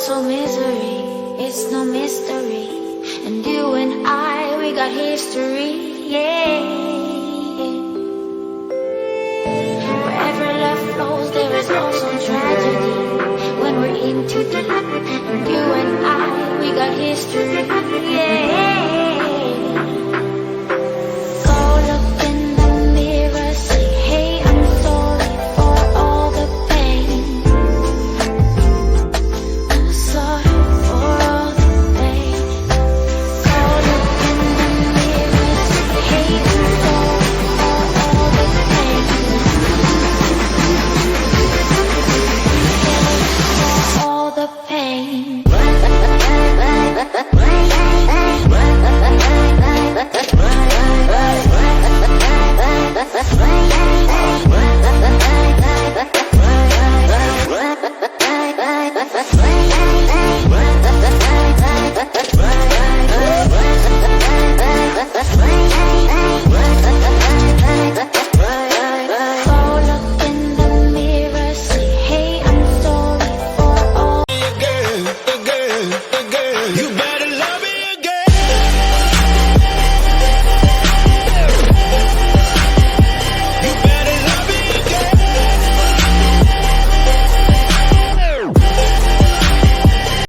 also misery, it's no mystery. And you and I, we got history, yeah. Wherever love flows, there is also tragedy. When we're in too deep, and you and I, we got history.